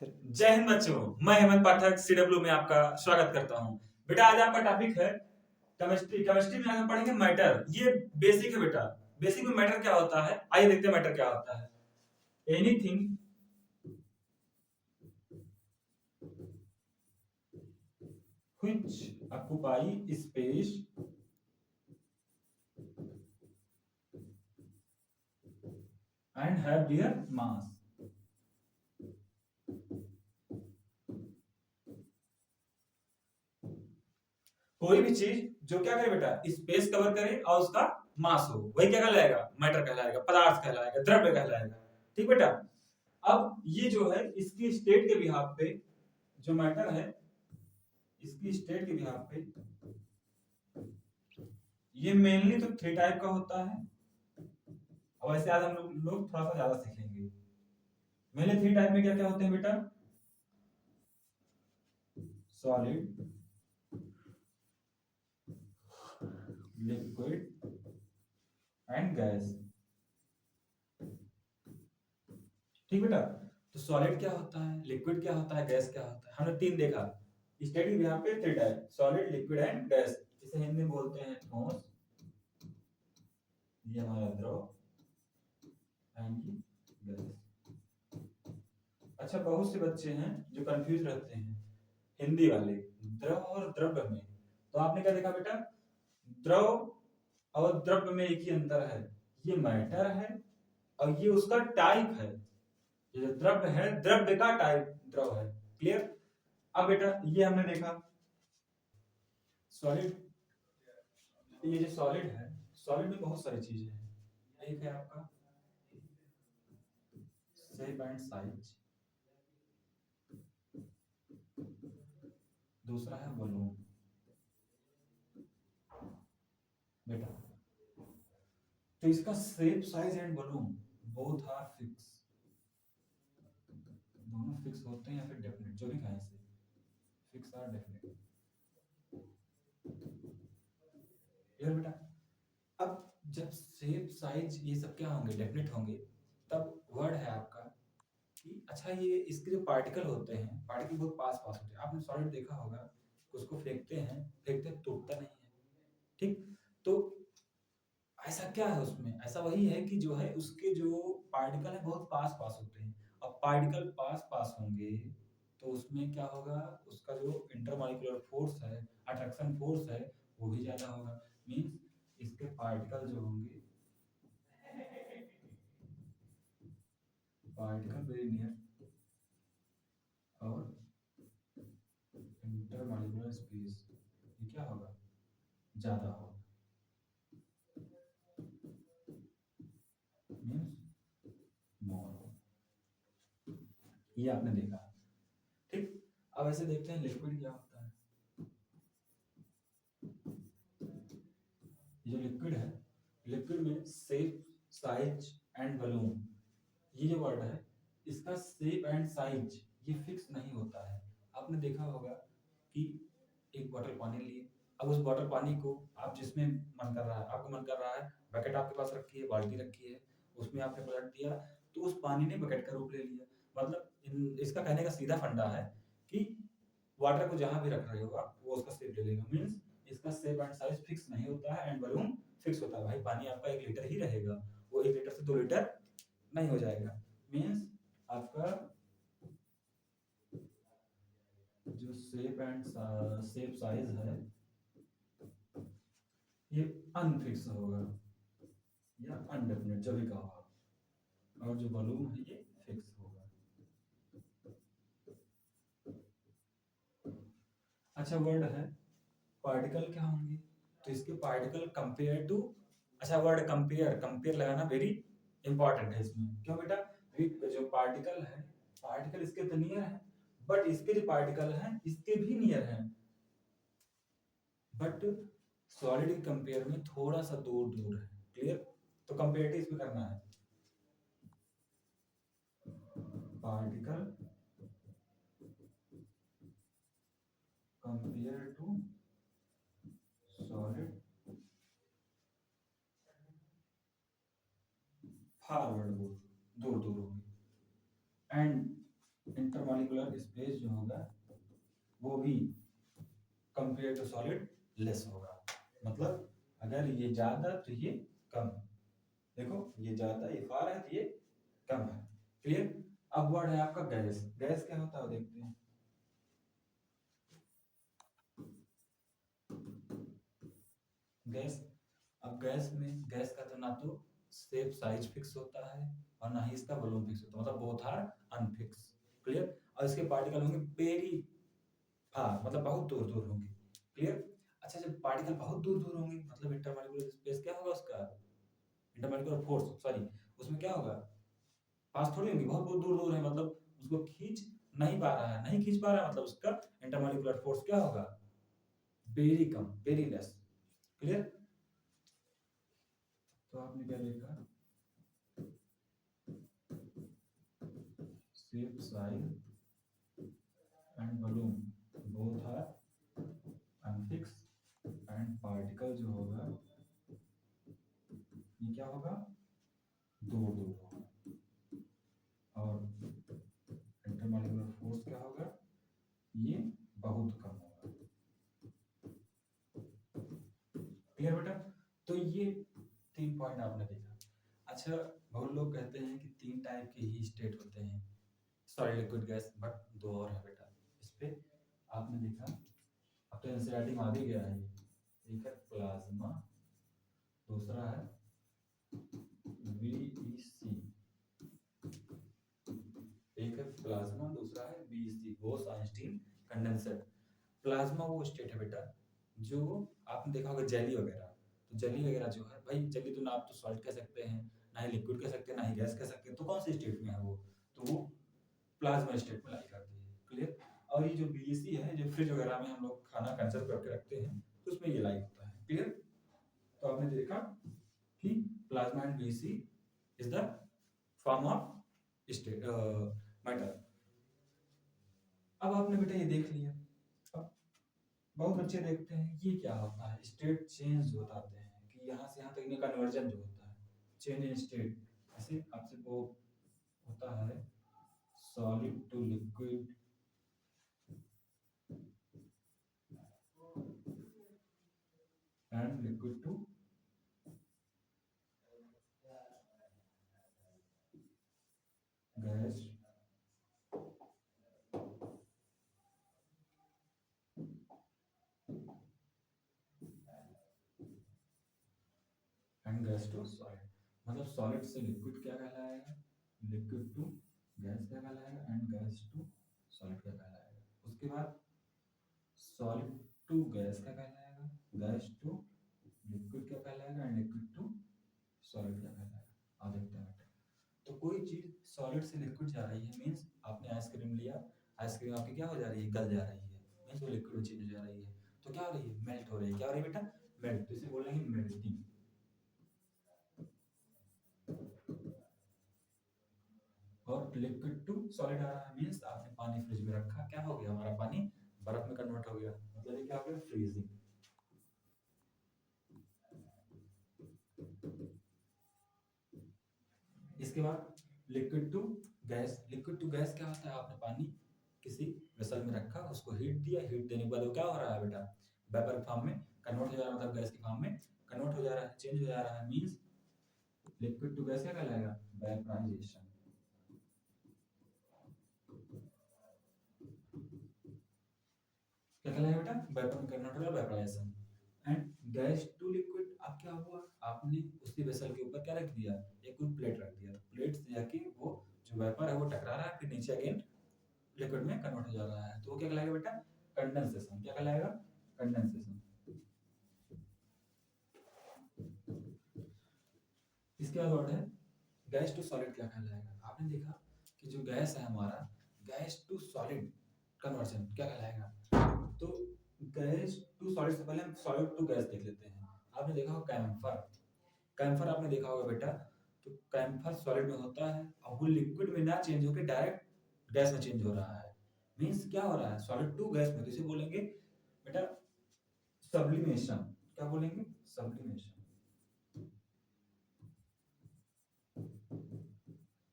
जय हिंद बच्चों, मैं हेमंत पाठक सीडब्ल्यू में आपका स्वागत करता हूं। बेटा आज आपका टॉपिक है केमिस्ट्री। केमिस्ट्री में हम पढ़ेंगे मैटर। ये बेसिक है बेटा। बेसिक में मैटर क्या होता है, आइए देखते हैं मैटर क्या होता है। Anything which occupy space and have their mass. कोई भी चीज जो क्या करे बेटा, स्पेस कवर करे और उसका मास हो, वही क्या कहलाएगा, मैटर कहलाएगा, पदार्थ कहलाएगा, द्रव्य कहलाएगा। ठीक बेटा। अब ये जो है इसकी स्टेट के बिहाफ पे जो मैटर है, इसकी स्टेट के बिहाफ पे ये मेनली तो थ्री टाइप का होता है। और वैसे आज हम लोग थोड़ा सा ज्यादा सीखेंगे। मेनली थ्री टाइप में क्या क्या होते हैं बेटा, सॉलिड, लिक्विड एंड गैस। ठीक बेटा। तो सॉलिड क्या होता है, लिक्विड क्या होता है, गैस क्या होता है, हमने तीन देखा। स्टेट के बिहाफ पे three type, solid, liquid and gas. इसे हिंदी में बोलते हैं ठोस, ये हमारा द्रव एंड गैस। अच्छा, बहुत से बच्चे हैं जो कंफ्यूज रहते हैं हिंदी वाले द्रव और द्रव्य में। तो आपने क्या देखा बेटा, द्रव और द्रव्य में एक ही अंतर है, ये मैटर है और ये उसका टाइप है। ये जो द्रव्य है, द्रव्य का टाइप द्रव है। क्लियर। अब बेटा ये हमने देखा सॉलिड। ये जो सॉलिड है, सॉलिड में बहुत सारी चीजें हैं। एक है आपका शेप एंड साइज, दूसरा है वॉल्यूम। बेटा तो इसका shape size and volume both are fix, दोनों फिक्स होते हैं या फिर डेफिनेट, जो भी कहें इसे, फिक्स आर डेफिनेट। क्लियर बेटा। अब जब शेप साइज ये सब क्या होंगे, डेफिनेट होंगे, तब वर्ड है आपका कि अच्छा ये इसके जो पार्टिकल होते हैं, पार्टिकल बहुत पास पास होते हैं। आपने सॉलिड देखा होगा, उसको फेंकते हैं, फेंकते हैं, टूटता नहीं है। ठीक। तो ऐसा क्या है उसमें, ऐसा वही है कि जो है उसके जो पार्टिकल है बहुत पास पास होते हैं। अब पार्टिकल पास पास होंगे तो उसमें क्या होगा, उसका जो इंटरमॉलिक्यूलर फोर्स है, अट्रैक्शन फोर्स है, वो भी ज्यादा होगा। मींस इसके पार्टिकल जो होंगे, पार्टिकल वेरी नियर और इंटरमॉलिक्यूलर स्पेस, ये क्या होगा, ज्यादा होगा। Means more. ये आपने देखा। ठीक। अब ऐसे देखते हैं लिक्विड क्या होता है। ये लिक्विड है, लिक्विड में शेप साइज एंड वॉल्यूम, ये जो वर्ड है, इसका शेप एंड साइज ये फिक्स नहीं होता है। आपने देखा होगा कि एक बॉटल पानी लिए, अब उस बॉटल पानी को आप जिसमें मन कर रहा है, आपको मन कर रहा है, बकेट आपके पास रखी है, बाल्टी रखी है, उसमें आपने पलट दिया तो उस पानी ने बकेट का रूप ले लिया। मतलब इसका कहने का सीधा फंडा है कि वाटर को जहां भी रख रहे हो आप, वो उसका शेप ले लेगा। मींस इसका शेप एंड साइज फिक्स नहीं होता है एंड वॉल्यूम फिक्स होता है। भाई पानी आपका 1 लीटर ही रहेगा, वो 1 लीटर से 2 लीटर नहीं हो जाएगा। मींस आपका जो शेप साइज है ये अनफिक्स होगा या अनडेफिनेट, जो भी कहो आप, और जो वॉल्यूम है ये फिक्स होगा। अच्छा, वर्ड है पार्टिकल क्या होंगे, तो इसके पार्टिकल कंपेयर टू, अच्छा वर्ड कंपेयर, कंपेयर लगाना वेरी इंपॉर्टेंट है इसमें। क्यों बेटा, जो पार्टिकल है, पार्टिकल इसके तो नियर है, बट इसके जो पार्टिकल हैं इसके भी नियर हैं, बट सॉलिड के कंपेयर में थोड़ा सा दूर दूर है। क्लियर। तो कंपेरेटिव इसमें करना है, particle compare to solid forward, दूर दूर होगी, एंड इंटरमॉलिक्यूलर स्पेस जो होगा वो भी कंपेयर टू सॉलिड लेस होगा। मतलब अगर ये ज्यादा तो ये कम। देखो ये ज्यादा, ये फार है तो ये कम है। क्लियर। अब वर्ड है आपका गैस। गैस क्या होता है देखते हैं। गैस, अब गैस में गैस का तो ना तो शेप साइज फिक्स होता है और ना ही इसका वॉल्यूम फिक्स होता है, मतलब बोथ आर अनफिक्स। क्लियर। और इसके पार्टिकल होंगे वेरी फार, मतलब बहुत दूर दूर होंगे। क्लियर। अच्छा, जब पार्टिकल बहुत दूर दूर होंगे मतलब इंटरमॉलिक्यूलर स्पेस क्या होगा उसका, इंटरमॉलिक्यूलर फोर्स सॉरी, उसमें क्या होगा, पास थोड़ी होंगी, बहुत बहुत दूर दूर है, मतलब उसको खींच नहीं पा रहा है, नहीं खींच पा रहा है, मतलब उसका इंटरमॉलिक्यूलर फोर्स क्या होगा, वेरी कम, वेरी लेस। क्लियर। तो आपने क्या देखा, shape size and volume both are unfix and particle जो होगा ये क्या होगा, दूर दूर होगा। और इंटरमॉलिक्यूलर फोर्स क्या होगा, ये बहुत कम होगा। क्लियर बेटा। तो ये 3 पॉइंट आपने देखा। अच्छा, बहुत लोग कहते हैं कि 3 टाइप के ही स्टेट होते हैं, सॉलिड लिक्विड गैस, बट 2 और है बेटा। इस पे आपने देखा, अब तो एनसीईआरटी में आ भी गया है ये। एक है प्लाज्मा, दूसरा है VEC। एक है प्लाज्मा, दूसरा है VEC, Bose Einstein condenser. Plasma वो स्टेट है बेटा जो आपने देखा होगा जेली वगैरह, तो जेली वगैरह जो है भाई, जेली तो ना आप तो सॉल्ट कह सकते हैं, ना ही लिक्विड कह सकते हैं, ना ही गैस कह सकते हैं, तो कौन से स्टेट में है वो, तो वो प्लाज्मा स्टेट में लाई करती है। क्लियर। और ये जो बीएससी है, जो फ्रिज वगैरह में हम लोग खाना कंजर्व करके रखते हैं, तो उसमें ये लाई होता है। क्लियर। तो आपने देखा कि plasma and BSc is the form of state matter. अब आपने बेटा ये देख लिया। अब बहुत बच्चे देखते हैं ये क्या होता है, स्टेट चेंज बताते हैं कि यहाँ से यहाँ तक इनका कन्वर्जन जो होता है, चेंज इन स्टेट। ऐसे आपसे वो होता है solid to liquid, and liquid to gas, and gas to solid. मतलब सॉलिड से लिक्विड क्या कहलाएगा, लिक्विड टू गैस क्या कहलाएगा, एंड गैस टू सॉलिड क्या कहलाएगा। उसके बाद सॉलिड टू गैस क्या कहलाएगा, गैस टू लिक्विड क्या कहलाएगा, एंड लिक्विड टू सॉलिड क्या कहलाएगा। अब देखते हैं बेटा। तो कोई चीज सॉलिड से लिक्विड जा रही है, मीन्स आपने आइसक्रीम लिया, आइसक्रीम आपकी क्या हो जा रही है, गल जा रही है, मीन्स वो लिक्विड में चेंज हो जा रही है। तो क्या हो रही है, मेल्ट हो रही है। क्या हो रही है बेटा, मेल्ट। तो इसे बोलेंगे मेल्टिंग। और लिक्विड टू सॉलिड आ रहा है, मीन्स आपने पानी फ्रिज में रखा, क्या हो गया, हमारा पानी बर्फ में कन्वर्ट हो गया, मतलब ये क्या हो गया, फ्रीजिंग। इसके बाद liquid to gas. Liquid to gas क्या होता है, आपने पानी किसी वेसल में रखा, उसको हीट दिया, हीट देने के बाद वो क्या हो रहा है बेटा, वेपर फॉर्म में कन्वर्ट हो जा रहा है, मतलब गैस के फॉर्म में कन्वर्ट हो जा रहा है, चेंज हो जा रहा है, मींस लिक्विड टू गैस क्या कहलाएगा, वेपराइजेशन। क्या कहलाएगा बेटा, वेपर में कन्वर्ट हो रहा है, vaporization. And gas to liquid, अब क्या हुआ, आपने उसी वेसल के ऊपर क्या रख दिया, एक कोई प्लेट रख दिया, प्लेट से जाके वो जो वेपर है वो टकरा रहा है, फिर नीचे अगेन लिक्विड में कन्वर्ट हो जा रहा है, तो वो क्या कहलाएगा बेटा, कंडेंसेशन। क्या कहलाएगा, कंडेंसेशन। इसके बाद वर्ड है गैस टू सॉलिड। क्या कहलाएगा, आपने देखा कि जो गैस है हमारा, गैस टू सॉलिड कन्वर्जन क्या कहलाएगा। तो गैस टू सॉलिड से पहले हम सॉलिड टू गैस देख लेते हैं। आपने देखा होगा कैम्फर, कैम्फर आपने देखा होगा बेटा, तो कैम्फर सॉलिड में होता है और वो लिक्विड में ना चेंज होकर डायरेक्ट गैस में चेंज हो रहा है, मींस क्या हो रहा है, सॉलिड टू गैस में। तो इसे बोलेंगे बेटा सब्लिमेशन। क्या बोलेंगे, सब्लिमेशन।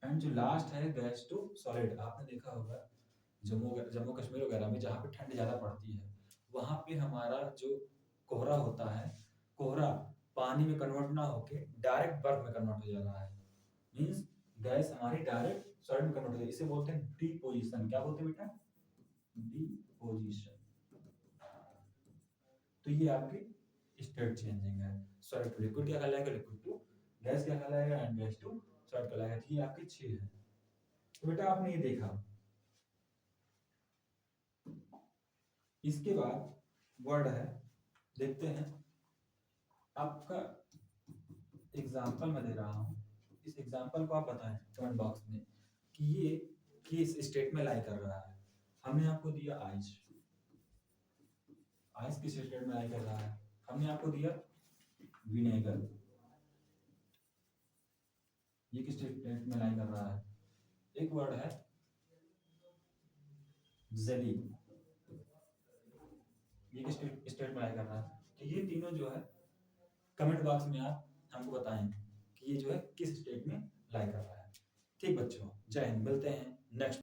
एंड जो लास्ट है गैस टू सॉलिड, आपने देखा होगा जम्मू कश्मीर वगैरह में जहाँ पे ठंड ज़्यादा पड़ती है, वहाँ पे हमारा जो कोहरा होता है, कोहरा पानी में कन्वर्ट ना होके डायरेक्ट बर्फ में कन्वर्ट हो जा रहा है। मीन्स गैस हमारी डायरेक्ट सॉलिड में कन्वर्ट हो जाएगी। इसे बोलते हैं डिपोजिशन। क्या बोलते हैं बेटा? डिपोजिशन। तो ये आपकी स्टेट चेंजिंग है। सॉलिड टू लिक्विड क्या कहलाएगा? लिक्विड टू गैस क्या कहलाएगा? एंड गैस टू सॉलिड कहलाएगा। ये आपके 6 है। तो बेटा आपने ये देखा। इसके बाद वर्ड है, देखते हैं। आपका एग्जाम्पल मैं दे रहा हूँ, इस एग्जाम्पल को आप बताएं कमेंट बॉक्स में कि ये किस स्टेट में लाई कर रहा है। हमने आपको दिया आइस। आइस किस स्टेट में लाई कर रहा है? हमने आपको दिया विनेगर, ये किस स्टेट में लाई कर रहा है? एक वर्ड है जेली, ये किस स्टेट में लाई कर रहा है? तो ये तीनों जो है कमेंट बॉक्स में आप हमको बताएं कि ये जो है किस स्टेट में लाई कर रहा है। ठीक बच्चों, जय हिंद। मिलते हैं नेक्स्ट